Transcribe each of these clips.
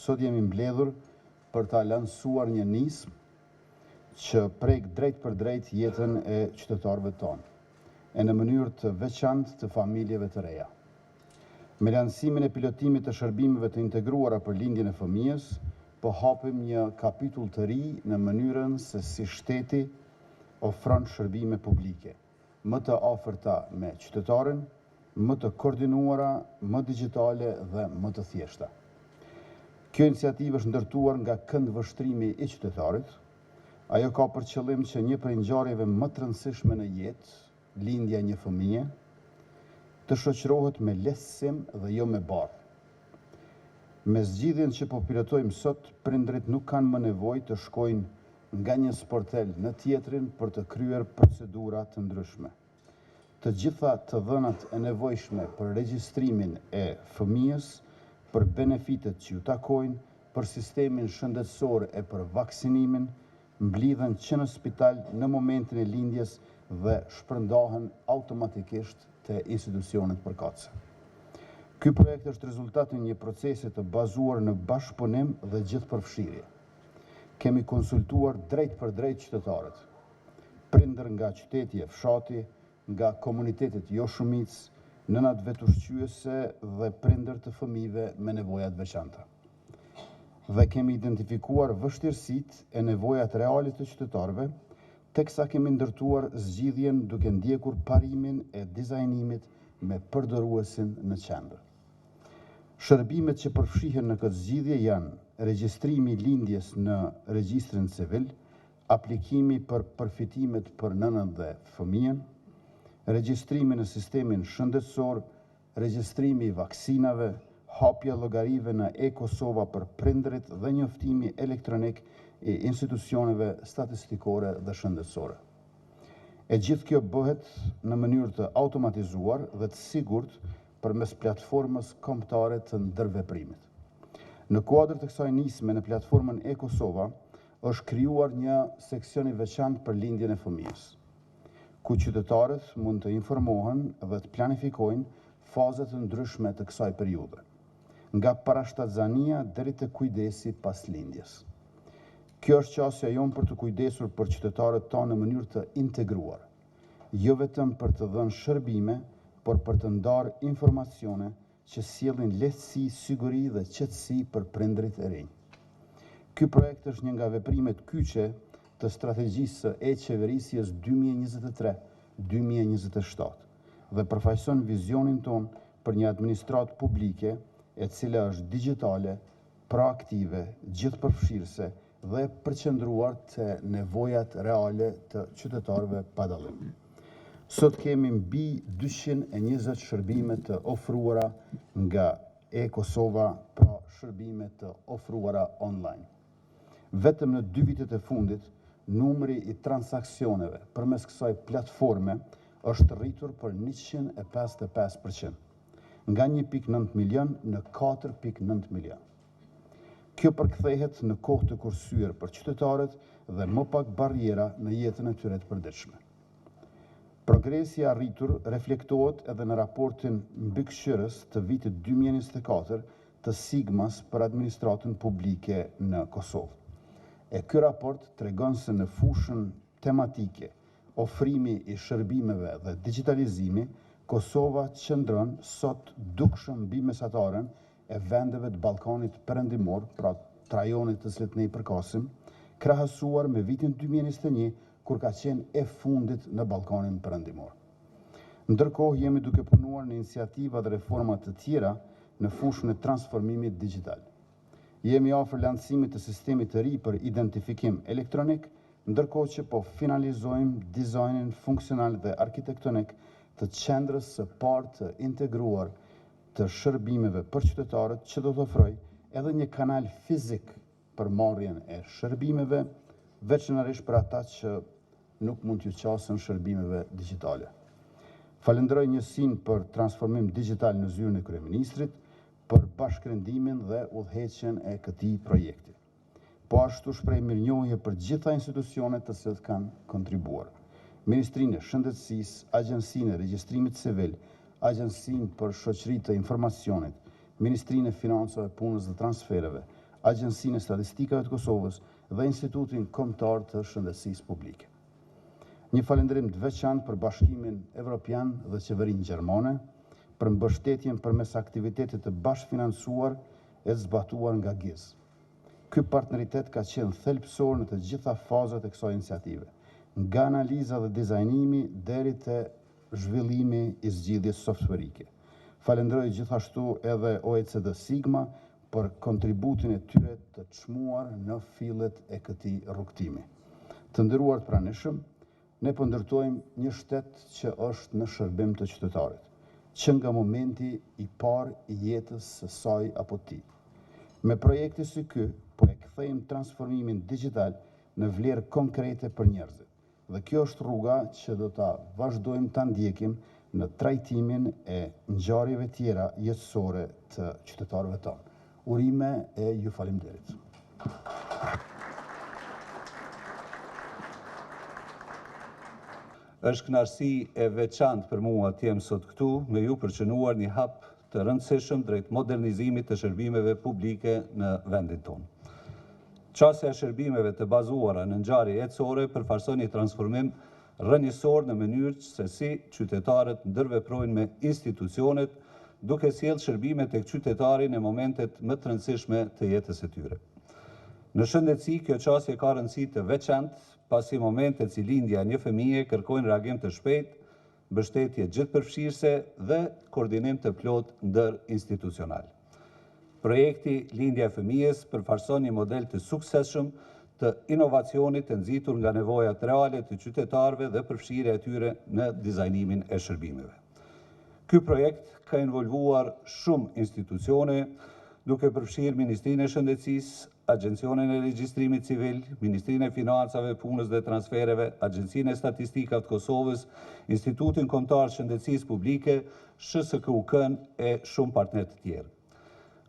Sot jemi mbledhur për ta lansuar një nismë që prek drejt për drejt jetën e qytetarëve tonë, e në mënyrë të veçantë të familjeve të reja. Me lansimin e pilotimit të shërbimeve të integruara për lindjen e fëmijës, po hapim një kapitull të ri në mënyrën se si shteti ofron shërbime publike, më të afërta me qytetarin, më të koordinuara, më digjitale dhe më të thjeshta. Kjo iniciativë është ndërtuar nga këndvështrimi i qytetarit. Ajo ka për qëllim që një prej ngjarjeve më të rëndësishme në jetë, lindja e një fëmije, të shoqërohet me lehtësim dhe jo me bardhë. Me zgjidhjen që po pilotojmë sot, prindrit nuk kanë më nevojë të shkojnë nga një sportel në tjetrin për të kryer procedura të ndryshme. Të gjitha të dhënat e nevojshme për regjistrimin e fëmijës, për benefitet që ju takojnë, për sistemin shëndetësor e për vaksinimin, mblidhen që në spital në momentin e lindjes dhe shpërndahen automatikisht te institucionet përkatëse. Ky projekt është rezultati i një procesi të bazuar në bashkëpunim dhe gjithëpërfshirje. Kemi konsultuar drejt për drejt qytetarët, prindër nga qyteti e fshati, nga komunitetet jo shumicë, nënat vetushqyese dhe prindër të fëmijëve me nevojat veçanta. Dhe kemi identifikuar vështirësitë e nevojat reale të qytetarëve, teksa kemi ndërtuar zgjidhjen duke ndjekur parimin e dizajnimit me përdoruesin në qendër. Shërbimet që përfshihen në këtë zgjidhje janë regjistrimi i lindjes në regjistrin civil, aplikimi për përfitimet për nënën dhe fëmijën, regjistrimi në sistemin shëndetësor, regjistrimi i vaksinave, hapja llogarive në e-Kosova për prindërit dhe njoftimi elektronik i institucioneve statistikore dhe shëndetësore. E gjithë kjo bëhet në mënyrë të automatizuar dhe të sigurt përmes platformës kombëtare të ndërveprimit. Në kuadër të kësaj nisme në platformën e-Kosova është krijuar një seksion i veçantë për lindjen e fëmijës, ku qytetarët mund të informohen dhe të planifikojnë fazat të ndryshme të kësaj periudhe, nga parashtatzania deri te kujdesi pas lindjes. Kjo është qasja jonë për të kujdesur për qytetarët tonë në mënyrë të integruar, jo vetëm për të dhënë shërbime, por për të ndarë informacione që sjellin lehtësi, siguri dhe qetësi për prindërit e rinj. Ky projekt është një nga veprimet kyçe të strategjisë e-qeverisjes 2023-2027 dhe përfaqëson vizionin ton për një administratë publike e cila është digjitale, proaktive, gjithëpërfshirëse dhe përqendruar te nevojat reale të qytetarëve pa dallim. Sot kemi mbi 220 shërbime të ofruara nga e-Kosova, pra shërbime të ofruara online. Vetëm në 2 vitet e fundit, numri i transaksioneve përmes kësaj platforme është rritur për 155%, nga 1.9 milion në 4.9 milion. Kjo përkthehet në kohë të kursyer për qytetarët dhe më pak barriera në jetën e tyre të përditshme. Progresi arritur reflektohet edhe në raportin mbikëqyrës të vitit 2024 të Sigmas për administratën publike në Kosovë. E ky raport tregon se në fushën tematike, ofrimi i shërbimeve dhe digitalizimi, Kosova qëndron sot dukshëm mbi mesataren e vendeve të Ballkanit Perëndimor, pra të rajonit të cilit ne i përkasim, krahasuar me vitin 2021, kur ka qenë e fundit në Ballkanin Perëndimor. Ndërkohë jemi duke punuar në iniciativa dhe reforma të tjera në fushën e transformimit digjital. Jemi afër lancimit të sistemit të ri për identifikim elektronik ndërkohë që po finalizojmë dizajnin funksional dhe arkitektonik të qendrës së parë të integruar të shërbimeve për qytetarët që do të ofrojë edhe një kanal fizik për marrjen e shërbimeve, veçanërisht për ata që nuk mund t'ju qasën shërbimeve digjitale. Falenderoj njësinë për transformim digital në zyrën e kryeministrit, për bashkërendimin dhe udhëheqjen e këtij projekti. Po ashtu shpreh mirënjohje për gjitha institucionet të cilat kanë kontribuar. Ministrinë e Shëndetësisë, Agjencinë e Regjistrimit Civil, Agjencinë për Shoqëri të Informacionit, Ministrinë e Financave, Punës dhe Transfereve, Agjencinë e Statistikave të Kosovës dhe Institutin Kombëtar të Shëndetësisë Publike. Një falënderim të veçantë për Bashkimin Evropian dhe Qeverinë Gjermane për mbështetjen përmes aktivitetit të bashkëfinancuar e zbatuar nga GIZ. Ky partneritet ka qenë thelbësor në të gjitha fazat e kësaj iniciative, nga analiza dhe dizajnimi deri te zhvillimi i zgjidhjes softverike. Falenderoj gjithashtu edhe OECD Sigma për kontributin e tyre të çmuar në fillet e këtij rrugtimi. Të nderuar pranishëm, ne po ndërtojmë një shtet që është në shërbim të qytetarit, që nga momenti i parë i jetës së saj apo tij. Me projekte si ky, po e kthejmë transformimin digital në vlerë konkrete për njerëzit. Dhe kjo është rruga që do ta vazhdojmë ta ndjekim në trajtimin e ngjarjeve tjera jetësore të qytetarëve tonë. Urime e ju faleminderit. Është kënaqësi e veçantë për mua të jem sot këtu me ju për shënuar një hap të rëndësishëm drejt modernizimit të shërbimeve publike në vendin tonë. Qasja e shërbimeve të bazuara në ngjarje jetësore përfarson një transformim rrënjësor në mënyrë se si qytetarët ndërveprojnë me institucionet, duke sjellë shërbime tek qytetari në momentet më të rëndësishme të jetës së tyre. Në shëndetësi, kjo qasje ka rëndësi të veçantë, pasi momentet si lindja e një fëmije kërkojnë reagim të shpejtë, mbështetje gjithëpërfshirëse dhe koordinim të plot ndërinstitucional. Projekti Lindja e fëmijës përfarson një model të suksesshëm të inovacionit të nxitur nga nevojat reale të qytetarëve dhe përfshirja e tyre në dizajnimin e shërbimeve. Ky projekt ka involvuar shumë institucione, duke përfshirë Ministrinë e Shëndetësisë, Agjencionin e Regjistrimit Civil, Ministrinë e Financave, Punës dhe Transfereve, Agjencinë e Statistikave të Kosovës, Institutin Kombëtar të Shëndetësisë Publike, SHSKUK-n e shumë partnerë të tjerë.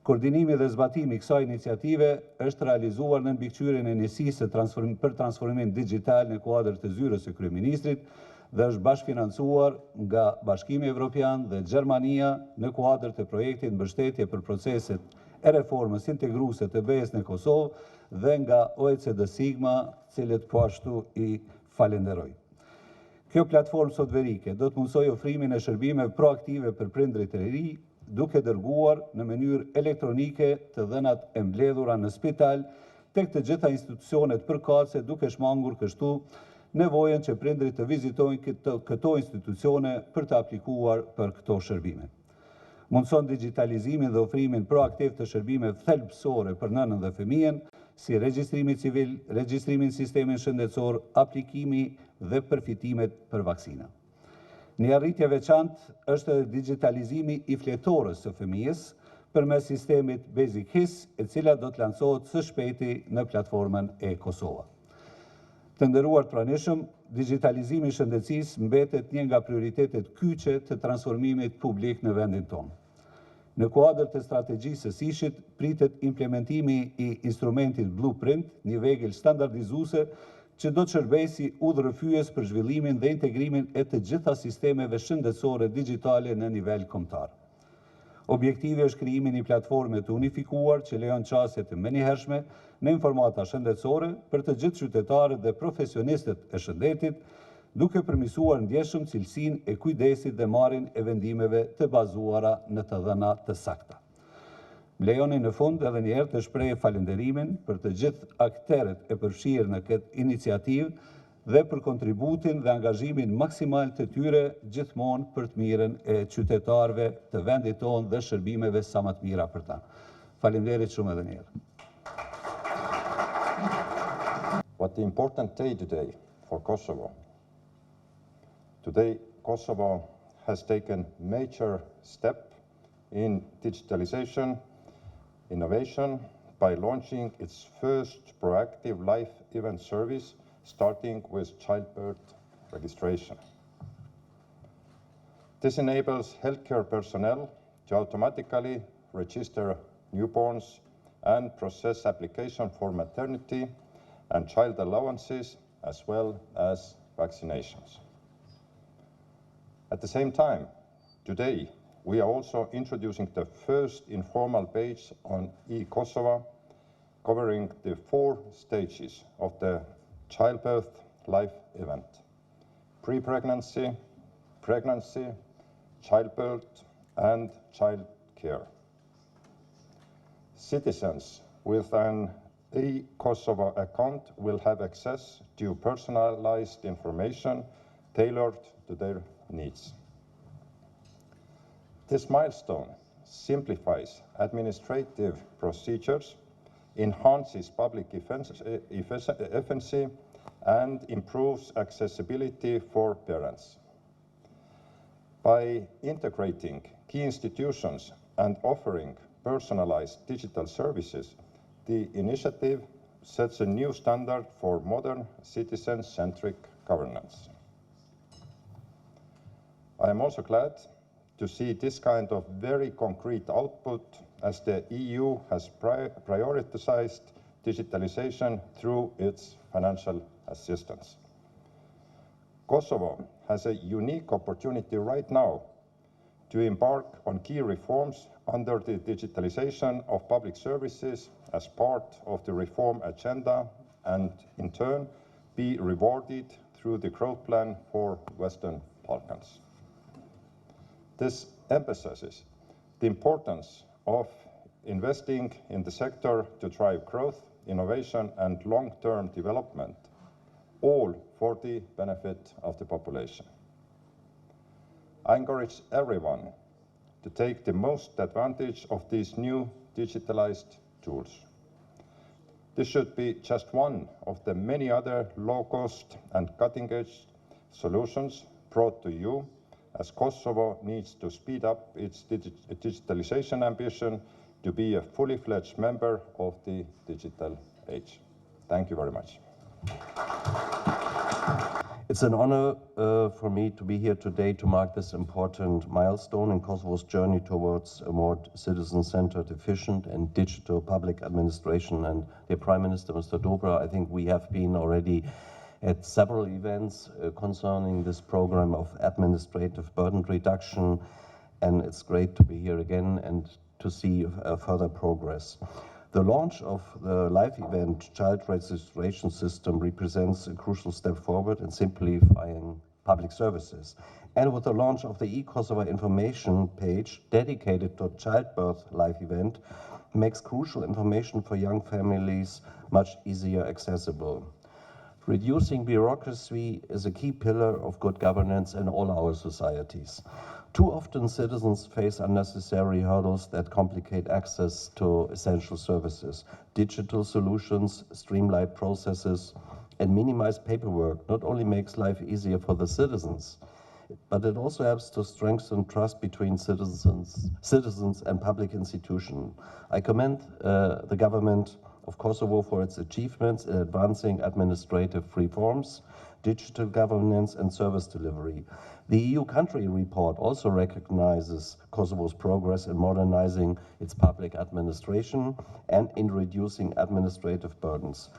Koordinimi dhe zbatimi i kësaj iniciative është realizuar në mbikëqyrjen e njësisë për transformim digital në kuadër të zyrës së kryeministrit dhe është bashkëfinancuar nga Bashkimi Evropian dhe Gjermania në kuadër të projektit mbështetje për proceset e reformës integruese të BE-s në Kosovë dhe nga OECD Sigma, cilët po ashtu i falenderoj. Kjo platformë sotverike do të mundsojë ofrimin e shërbimeve proaktive për prindërit e ri, duke dërguar në mënyrë elektronike të dhënat e mbledhura në spital tek të gjitha institucionet përkatëse, duke shmangur kështu nevojën që prindërit të vizitojnë këto institucione për të aplikuar për këto shërbime. Mundson digitalizimin dhe ofrimin proaktiv të shërbimeve thelbësore për nënën dhe fëmijën, si regjistrimi civil, regjistrimi në sistemin shëndetësor, aplikimi dhe përfitimet për vaksina. Një arritje veçantë është edhe digitalizimi i fletorës së fëmijës përmes sistemit Basic HIS, e cila do të lancohet së shpejti në platformën e-Kosova. Të nderuar pranishëm, digitalizimi i shëndetësisë mbetet një nga prioritetet kyçe të transformimit publik në vendin tonë. Në kuadër të strategjisë së SISH-it, pritet implementimi i instrumentit Blueprint, një vegël standardizuese që do të shërbejë si udhërrëfyes për zhvillimin dhe integrimin e të gjitha sistemeve shëndetësore digjitale në nivel kombëtar. Objektivi është krijimi i një platforme të unifikuar që lejon qasje të menjëhershme në informata shëndetësore për të gjithë qytetarët dhe profesionistët e shëndetit, duke përmirësuar ndjeshëm cilësinë e kujdesit dhe marrjen e vendimeve të bazuara në të dhëna të sakta. Më lejoni në fund edhe një herë të shpreh falënderimin për të gjithë akterët e përfshirë në këtë iniciativë dhe për kontributin dhe angazhimin maksimal të tyre gjithmonë për të mirën e qytetarëve të vendit tonë dhe shërbimeve sa më të mira për ta. Faleminderit shumë edhe një herë. What the important day today for Kosovo. Today, Kosovo has taken major step in digitalization, innovation by launching its first proactive live event service, starting with childbirth registration. This enables healthcare personnel to automatically register newborns and process application for maternity and child allowances, as well as vaccinations. At the same time, today, we are also introducing the first informal page on eKosovo, covering the 4 stages of the childbirth life event: pre-pregnancy, pregnancy, childbirth, and child care. Citizens with an eKosovo account will have access to personalized information tailored to their needs. This milestone simplifies administrative procedures, enhances public efficiency, and improves accessibility for parents. By integrating key institutions and offering personalized digital services, the initiative sets a new standard for modern citizen-centric governance. I am also glad to see this kind of very concrete output as the EU has prioritized digitalization through its financial assistance. Kosovo has a unique opportunity right now to embark on key reforms under the digitalization of public services as part of the reform agenda and, in turn, be rewarded through the growth plan for Western Balkans. This emphasizes the importance of investing in the sector to drive growth, innovation, and long-term development, all for the benefit of the population. I encourage everyone to take the most advantage of these new digitalized tools. This should be just one of the many other low-cost and cutting-edge solutions brought to you, as Kosovo needs to speed up its digitalization ambition to be a fully fledged member of the digital age. Thank you very much. It's an honor for me to be here today to mark this important milestone in Kosovo's journey towards a more citizen-centered, efficient, and digital public administration. And dear Prime Minister, Mr. Dobra, I think we have been already at several events concerning this program of administrative burden reduction, and it's great to be here again and to see further progress. The launch of the live event child registration system represents a crucial step forward in simplifying public services. And with the launch of the eKosovo information page dedicated to childbirth live event, makes crucial information for young families much easier accessible. Reducing bureaucracy is a key pillar of good governance in all our societies. Too often citizens face unnecessary hurdles that complicate access to essential services. Digital solutions, streamlined processes, and minimized paperwork not only makes life easier for the citizens, but it also helps to strengthen trust between citizens and public institutions. I commend the government of Kosovo for its achievements in advancing administrative reforms, digital governance, and service delivery. The EU country report also recognizes Kosovo's progress in modernizing its public administration and in reducing administrative burdens.